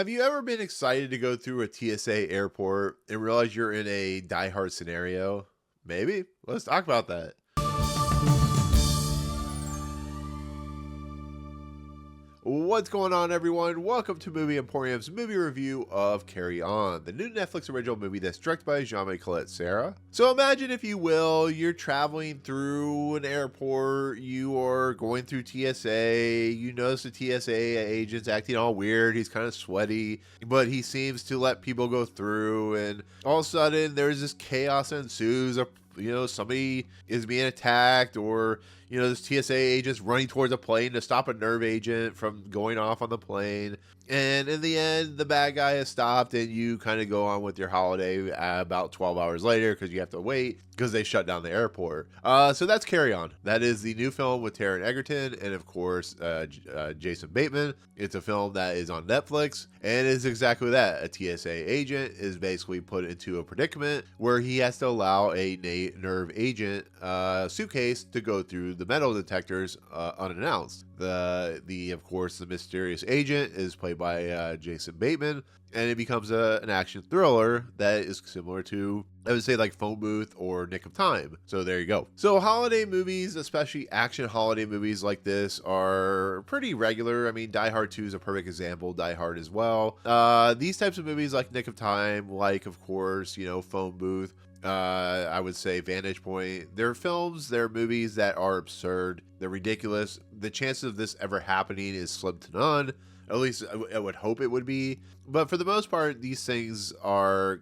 Have you ever been excited to go through a TSA airport and realize you're in a Die Hard scenario? Maybe. Let's talk about that. What's going on, everyone? Welcome to Movie Emporium's movie review of Carry On, the new Netflix original movie that's directed by Jaume Collet, Serra. So imagine, if you will, you're traveling through an airport, you are going through TSA, you notice the TSA agent's acting all weird, he's kind of sweaty, but he seems to let people go through, and all of a sudden there's this chaos ensues. Somebody is being attacked, or this TSA agent's running towards a plane to stop a nerve agent from going off on the plane. And in the end, the bad guy is stopped, and you kind of go on with your holiday about 12 hours later because you have to wait because they shut down the airport. So that's Carry On. That is the new film with Taron Egerton and, of course, Jason Bateman. It's a film that is on Netflix, and it's exactly that. A TSA agent is basically put into a predicament where he has to allow a nerve agent suitcase to go through the metal detectors unannounced. Of course, the mysterious agent is played by Jason Bateman, and it becomes an action thriller that is similar to, I would say, like Phone Booth or Nick of Time. So there you go. So holiday movies, especially action holiday movies like this, are pretty regular. I mean, Die Hard 2 is a perfect example. Die Hard as well. These types of movies like Nick of Time, like, of course, Phone Booth, I would say Vantage Point. They're films, they're movies that are absurd. They're ridiculous. The chances of this ever happening is slim to none. At least I would hope it would be. But for the most part, these things are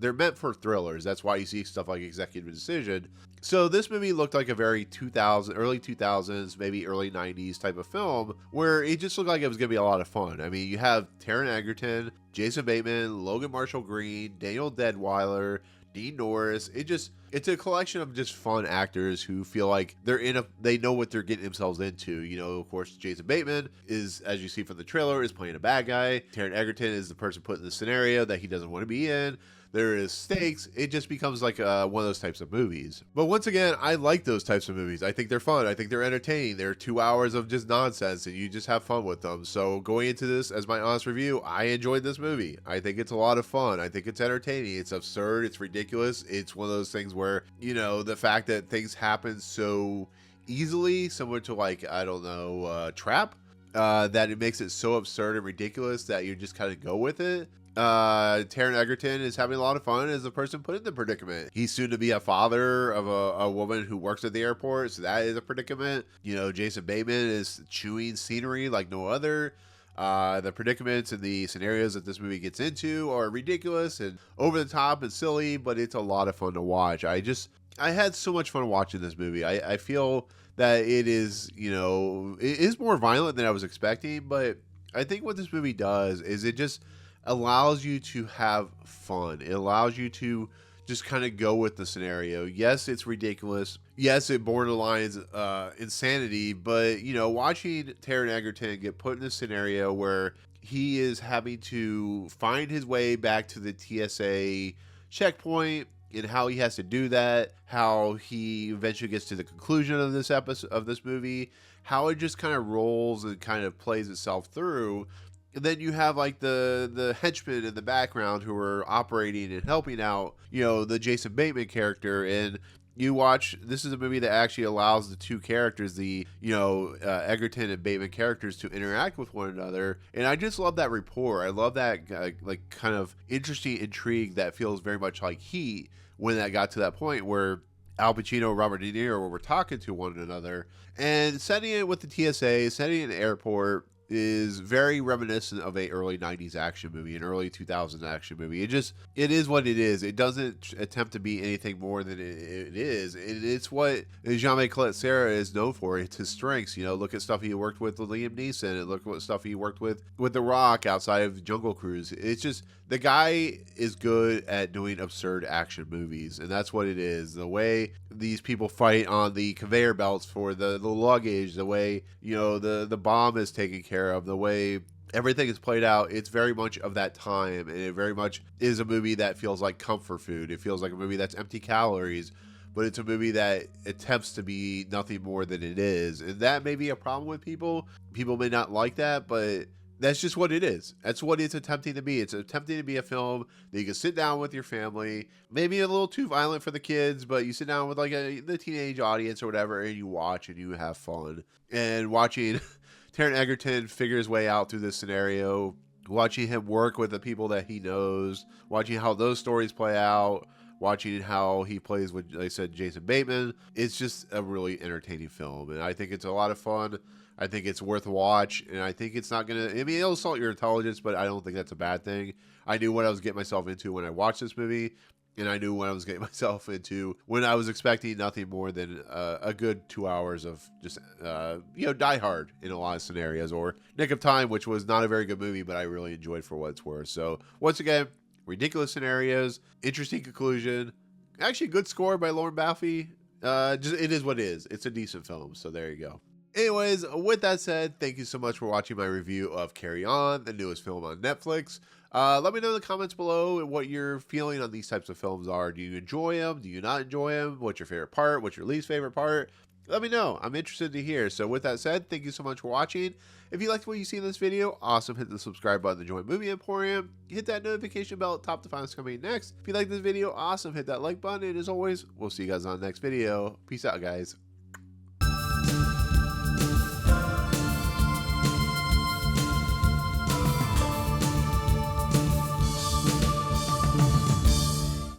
they're meant for thrillers. That's why you see stuff like Executive Decision. So this movie looked like a very early 2000s, maybe early 90s type of film, where it just looked like it was going to be a lot of fun. I mean, you have Taron Egerton, Jason Bateman, Logan Marshall Green, Danielle Deadwyler, Dean Norris. It's a collection of just fun actors who feel like they know what they're getting themselves into. Of course, Jason Bateman is, as you see from the trailer, is playing a bad guy. Taron Egerton is the person put in the scenario that he doesn't want to be in. There is stakes. It just becomes like one of those types of movies. But once again, I like those types of movies. I think they're fun. I think they're entertaining. They're 2 hours of just nonsense, and you just have fun with them. So going into this as my honest review, I enjoyed this movie. I think it's a lot of fun. I think it's entertaining. It's absurd. It's ridiculous. It's one of those things where, the fact that things happen so easily, similar to, like, I don't know, Trap, that it makes it so absurd and ridiculous that you just kind of go with it. Taron Egerton is having a lot of fun as the person put in the predicament. He's soon to be a father of a woman who works at the airport, so that is a predicament. Jason Bateman is chewing scenery like no other. The predicaments and the scenarios that this movie gets into are ridiculous and over the top and silly, but it's a lot of fun to watch. I had so much fun watching this movie. I feel that it is more violent than I was expecting, but I think what this movie does is it just allows you to have fun. It allows you to just kind of go with the scenario. Yes, it's ridiculous. Yes, it borderlines insanity, but watching Taron Egerton get put in a scenario where he is having to find his way back to the TSA checkpoint, and how he has to do that, how he eventually gets to the conclusion of this episode of this movie, how it just kind of rolls and kind of plays itself through. And then you have like the henchmen in the background who are operating and helping out, the Jason Bateman character. And you watch, this is a movie that actually allows the two characters, the, Egerton and Bateman characters, to interact with one another. And I just love that rapport. I love that like kind of interesting intrigue that feels very much like Heat, when that got to that point where Al Pacino, Robert De Niro were talking to one another. And setting it with the TSA, setting it in an airport, is very reminiscent of a early 90s action movie, an early 2000s action movie. It is what it is. It doesn't attempt to be anything more than it is. It's what Jaume Collet Serra is known for. It's his strengths. Look at stuff he worked with Liam Neeson, and look at what stuff he worked with The Rock outside of Jungle Cruise. It's just, the guy is good at doing absurd action movies, and that's what it is. The way these people fight on the conveyor belts for the luggage, the way, the bomb is taken care of, the way everything is played out, it's very much of that time, and it very much is a movie that feels like comfort food. It feels like a movie that's empty calories, but it's a movie that attempts to be nothing more than it is. And that may be a problem with people. People may not like that, but that's just what it is. That's what it's attempting to be. It's attempting to be a film that you can sit down with your family, maybe a little too violent for the kids, but you sit down with like the teenage audience or whatever, and you watch and you have fun. And watching Taron Egerton figure his way out through this scenario, watching him work with the people that he knows, watching how those stories play out, watching how he plays with, like I said, Jason Bateman. It's just a really entertaining film, and I think it's a lot of fun. I think it's worth a watch, and I think it's not going to, I mean, it'll assault your intelligence, but I don't think that's a bad thing. I knew what I was getting myself into when I watched this movie, and I knew what I was getting myself into when I was expecting nothing more than a good 2 hours of just, Die Hard in a lot of scenarios, or Nick of Time, which was not a very good movie, but I really enjoyed for what it's worth. So, once again, ridiculous scenarios, interesting conclusion, actually good score by Lauren Baffy. It is what it is. It's a decent film, so there you go. Anyways, with that said, thank you so much for watching my review of Carry On, the newest film on Netflix. Let me know in the comments below what your feeling on these types of films are. Do you enjoy them? Do you not enjoy them? What's your favorite part? What's your least favorite part? Let me know. I'm interested to hear. So with that said, thank you so much for watching. If you liked what you see in this video, awesome. Hit the subscribe button to join Movie Emporium. Hit that notification bell at the top to find what's coming next. If you like this video, awesome. Hit that like button. And as always, we'll see you guys on the next video. Peace out, guys.